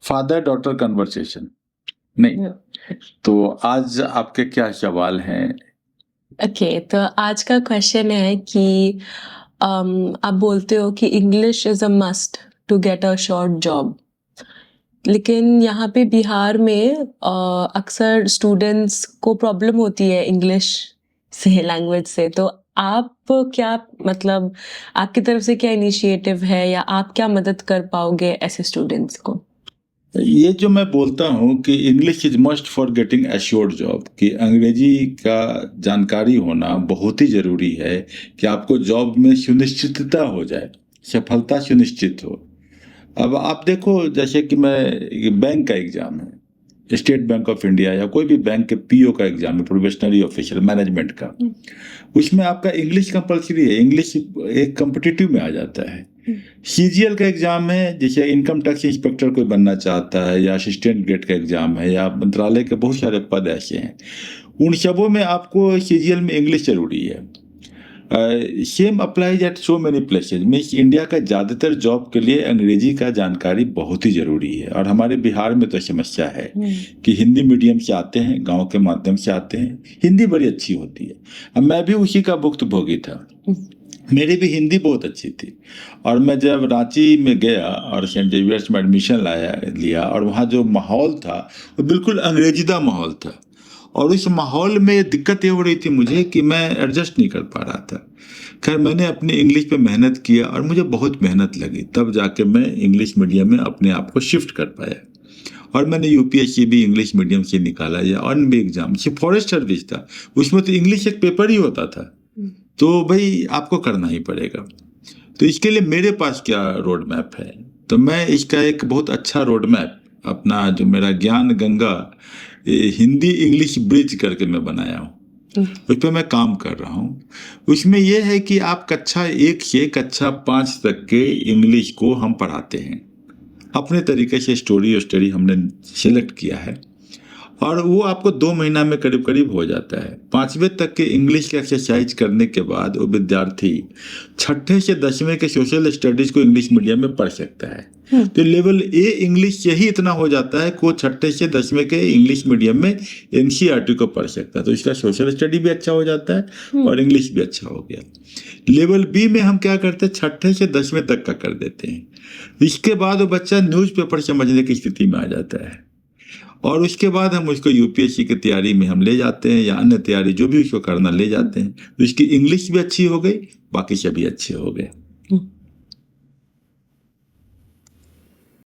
Father daughter conversation नहीं। तो आज आपके क्या सवाल हैं? ओके, तो आज का क्वेश्चन है कि आप बोलते हो कि English is a must to get a short job, लेकिन यहाँ पे बिहार में अक्सर स्टूडेंट्स को प्रॉब्लम होती है इंग्लिश से, लैंग्वेज से। तो आप क्या, मतलब आपकी तरफ से क्या इनिशिएटिव है या आप क्या मदद कर पाओगे ऐसे स्टूडेंट्स को? ये जो मैं बोलता हूँ कि English is must for getting assured job, कि अंग्रेजी का जानकारी होना बहुत ही ज़रूरी है कि आपको जॉब में सुनिश्चितता हो जाए, सफलता सुनिश्चित हो। अब आप देखो, जैसे कि मैं बैंक का एग्ज़ाम है, स्टेट बैंक ऑफ इंडिया या कोई भी बैंक के पीओ का एग्ज़ाम है, प्रोबेशनरी ऑफिसर मैनेजमेंट का, उसमें आपका इंग्लिश कंपलसरी है। इंग्लिश एक कॉम्पिटिटिव में आ जाता है। सीजीएल का एग्ज़ाम है, जैसे इनकम टैक्स इंस्पेक्टर कोई बनना चाहता है, या असिस्टेंट ग्रेड का एग्ज़ाम है, या मंत्रालय के बहुत सारे पद ऐसे हैं, उन सबों में आपको सीजीएल में इंग्लिश ज़रूरी है। Same applies at so many places. Means India का ज़्यादातर जॉब के लिए अंग्रेजी का जानकारी बहुत ही ज़रूरी है। और हमारे बिहार में तो समस्या है कि हिंदी मीडियम से आते हैं, गांव के माध्यम से आते हैं, हिंदी बड़ी अच्छी होती है। अब मैं भी उसी का भुक्तभोगी था, मेरी भी हिंदी बहुत अच्छी थी। और मैं जब रांची में गया और सेंट जेवियर्स में एडमिशन लिया, और वहाँ जो माहौल था वो बिल्कुल अंग्रेजीदा माहौल था। और उस माहौल में दिक्कत ये हो रही थी मुझे कि मैं एडजस्ट नहीं कर पा रहा था। खैर, मैंने अपनी इंग्लिश पे मेहनत किया और मुझे बहुत मेहनत लगी, तब जाके मैं इंग्लिश मीडियम में अपने आप को शिफ्ट कर पाया। और मैंने यूपीएससी भी इंग्लिश मीडियम से निकाला, या अन्य भी एग्जाम, फॉरेस्ट सर्विस था, उसमें तो इंग्लिश एक पेपर ही होता था। तो भाई आपको करना ही पड़ेगा। तो इसके लिए मेरे पास क्या रोड मैप है, तो मैं इसका एक बहुत अच्छा रोड मैप, अपना जो मेरा ज्ञान गंगा हिंदी इंग्लिश ब्रिज करके मैं बनाया हूँ, उस पर मैं काम कर रहा हूँ। उसमें यह है कि आप कक्षा 1 से कक्षा 5 तक के इंग्लिश को हम पढ़ाते हैं अपने तरीके से। स्टोरी हमने सिलेक्ट किया है, और वो आपको 2 महीना में करीब करीब हो जाता है। 5वीं तक के इंग्लिश के एक्सरसाइज करने के बाद वो विद्यार्थी 6ठे से 10वें के सोशल स्टडीज को इंग्लिश मीडियम में पढ़ सकता है। तो लेवल ए इंग्लिश यही इतना हो जाता है कि वो 6ठे से 10वें के इंग्लिश मीडियम में एनसीईआरटी को पढ़ सकता है। तो इसका सोशल स्टडी भी अच्छा हो जाता है और इंग्लिश भी अच्छा हो गया। लेवल बी में हम क्या करते हैं, 6ठे से 10वें तक का कर देते हैं। इसके बाद वो बच्चा न्यूज़पेपर समझने की स्थिति में आ जाता है, और उसके बाद हम उसको यूपीएससी की तैयारी में हम ले जाते हैं, या अन्य तैयारी जो भी उसको करना ले जाते हैं। तो इसकी इंग्लिश भी अच्छी हो गई, बाकी सभी अच्छे हो गए।